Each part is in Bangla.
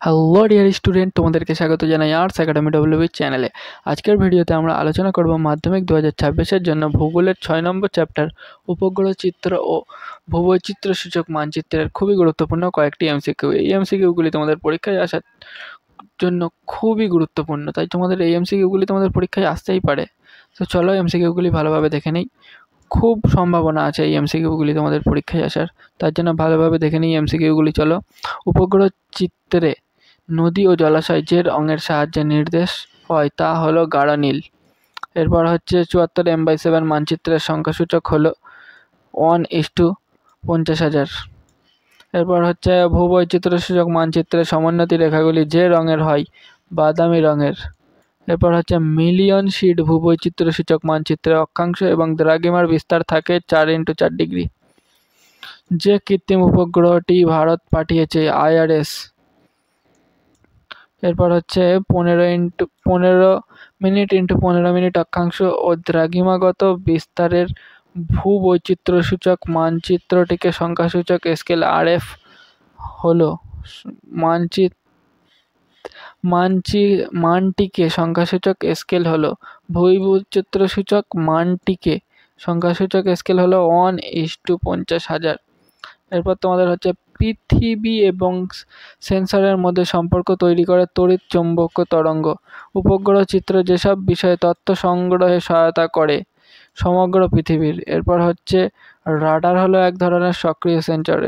হ্যালো ডিয়ার স্টুডেন্ট, তোমাদেরকে স্বাগত জানাই আর্টস একাডেমি ডব্লিউবি চ্যানেলে। আজকের ভিডিওতে আমরা আলোচনা করব মাধ্যমিক 2026-এর জন্য ভূগোলের 6 নম্বর চ্যাপ্টার উপগ্রহ চিত্র ও ভূবৈচিত্র্য সূচক মানচিত্রের খুবই গুরুত্বপূর্ণ কয়েকটি এমসিকিউ। এই এমসিকিউগুলি তোমাদের পরীক্ষায় আসার জন্য খুবই গুরুত্বপূর্ণ, তাই তোমাদের এই এমসিকিউগুলি তোমাদের পরীক্ষায় আসতেই পারে। তো চলো এমসিকিউগুলি ভালোভাবে দেখে নিই। খুব সম্ভাবনা আছে এই এমসিকিউগুলি তোমাদের পরীক্ষায় আসার, তার জন্য ভালোভাবে দেখে নিই এমসিকিউগুলি। চলো, উপগ্রহ চিত্রে নদী ও জলাশয় যে রঙের সাহায্যে নির্দেশ হয় তা হলো গাঢ় নীল। এরপর হচ্ছে 74 M/7 মানচিত্রের সংখ্যাসূচক হলো 1:50,000। এরপর হচ্ছে ভূবৈচিত্র্য সূচক মানচিত্রের সমোন্নতি রেখাগুলি যে রঙের হয় বাদামি রঙের। এরপর হচ্ছে মিলিয়ন শিট ভূবৈচিত্র্য সূচক মানচিত্রে অক্ষাংশ এবং দ্রাঘিমার বিস্তার থাকে 4x4 ডিগ্রি। যে কৃত্রিম উপগ্রহটি ভারত পাঠিয়েছে IRS। এরপর হচ্ছে 15 মিনিট × 15 মিনিট অক্ষাংশ ও দ্রাঘিমাগত বিস্তারের ভূবৈচিত্র্য সূচক মানচিত্রটিকে সংখ্যাসূচক স্কেল RF হলো মানটিকে সংখ্যাসূচক স্কেল হলো ভূবৈচিত্র্য সূচক মানটিকে সংখ্যাসূচক স্কেল হলো 1:50,000। এরপর তোমাদের হচ্ছে পৃথিবী এবং সেন্সরের মধ্যে সম্পর্ক তৈরি করে তড়িৎ চৌম্বকীয় তরঙ্গ। উপগ্রহ চিত্র যেসব বিষয়ে তথ্য সংগ্রহে সহায়তা করে সমগ্র পৃথিবীর। এরপর হচ্ছে রাডার হলো এক ধরনের সক্রিয় সেন্সর।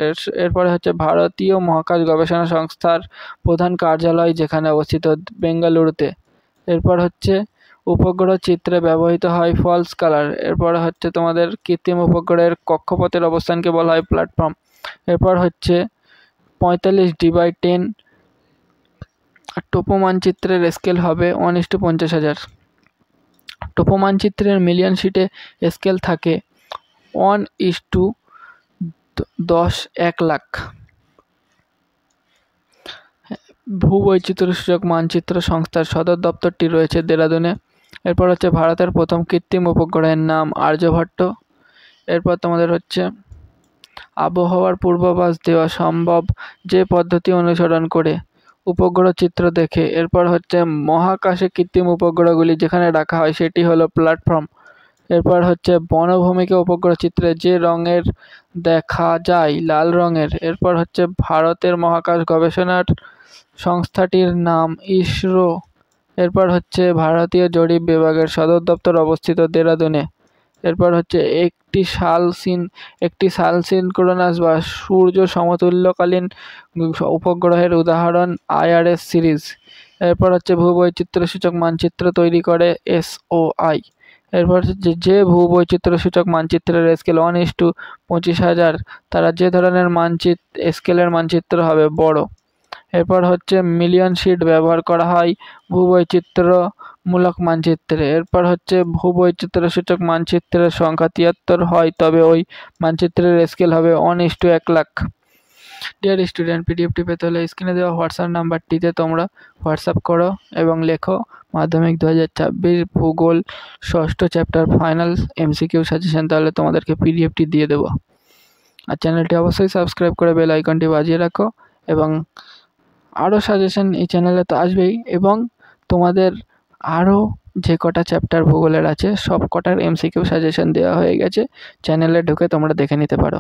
এরপরে হচ্ছে ভারতীয় মহাকাশ গবেষণা সংস্থার প্রধান কার্যালয় যেখানে অবস্থিত বেঙ্গালুরুতে। এরপর হচ্ছে উপগ্রহ চিত্রে ব্যবহৃত হয় ফলস কালার। এরপরে হচ্ছে তোমাদের কৃত্রিম উপগ্রহের কক্ষপথের অবস্থানকে বলা হয় প্ল্যাটফর্ম। এরপর হচ্ছে 45D/10 টোপো মানচিত্রের স্কেল হবে 1:50,000। টোপো মানচিত্রের মিলিয়ন শিটে স্কেল থাকে 1:10 1,00,000। ভূবৈচিত্র্য সূচক মানচিত্র সংস্থার সদর দপ্তরটি রয়েছে দেরাদুনে। এরপর হচ্ছে ভারতের প্রথম কৃত্রিম উপগ্রহের নাম আর্যভট্ট। এরপর তোমাদের হচ্ছে আবহাওয়ার পূর্বাভাস দেওয়া সম্ভব যে পদ্ধতি অনুসরণ করে উপগ্রহ চিত্র দেখে। এরপর হচ্ছে মহাকাশে কৃত্রিম উপগ্রহগুলি যেখানে রাখা হয় সেটি হলো প্ল্যাটফর্ম। এরপর হচ্ছে বনভূমিকে উপগ্রহ চিত্রে যে রঙের দেখা যায় লাল রঙের। এরপর হচ্ছে ভারতের মহাকাশ গবেষণার সংস্থাটির নাম ইসরো। এরপর হচ্ছে ভারতীয় জরিপ বিভাগের সদর দপ্তর অবস্থিত দেরাদুনে। এরপর হচ্ছে একটি সালসিনক্রোনাস বা সূর্য সমতুল্যকালীন উপগ্রহের উদাহরণ IRS সিরিজ। এরপর হচ্ছে ভূবৈচিত্র্য সূচক মানচিত্র তৈরি করে SOI। এরপর হচ্ছে যে ভূবৈচিত্র্য সূচক মানচিত্রের স্কেল 1:25,000 তারা যে ধরনের স্কেলের মানচিত্র হবে বড়। এরপর হচ্ছে মিলিয়ন শিট ব্যবহার করা হয় ভূবৈচিত্র্যমূলক মানচিত্রে। এরপর হচ্ছে ভূবৈচিত্র্য সূচক মানচিত্রের সংখ্যা 73 হয়, তবে ওই মানচিত্রের স্কেল হবে 1:1,00,000। ডিয়ার স্টুডেন্ট, পিডিএফটি পেতে হলে স্ক্রিনে দেওয়া হোয়াটসঅ্যাপ নাম্বারটিতে তোমরা হোয়াটসঅ্যাপ করো এবং লেখো মাধ্যমিক 2026 ভূগোল 6ষ্ঠ চ্যাপ্টার ফাইনাল MCQ সাজেশন, তাহলে তোমাদেরকে পিডিএফটি দিয়ে দেবো। আর চ্যানেলটি অবশ্যই সাবস্ক্রাইব করে বেল আইকনটি বাজিয়ে রাখো। এবং আরও সাজেশন এই চ্যানেলে তো আসবেই, এবং তোমাদের আরও যে কটা চ্যাপ্টার ভূগোলের আছে সব কটার MCQ সাজেশন দেওয়া হয়ে গেছে, চ্যানেলে ঢুকে তোমরা দেখে নিতে পারো।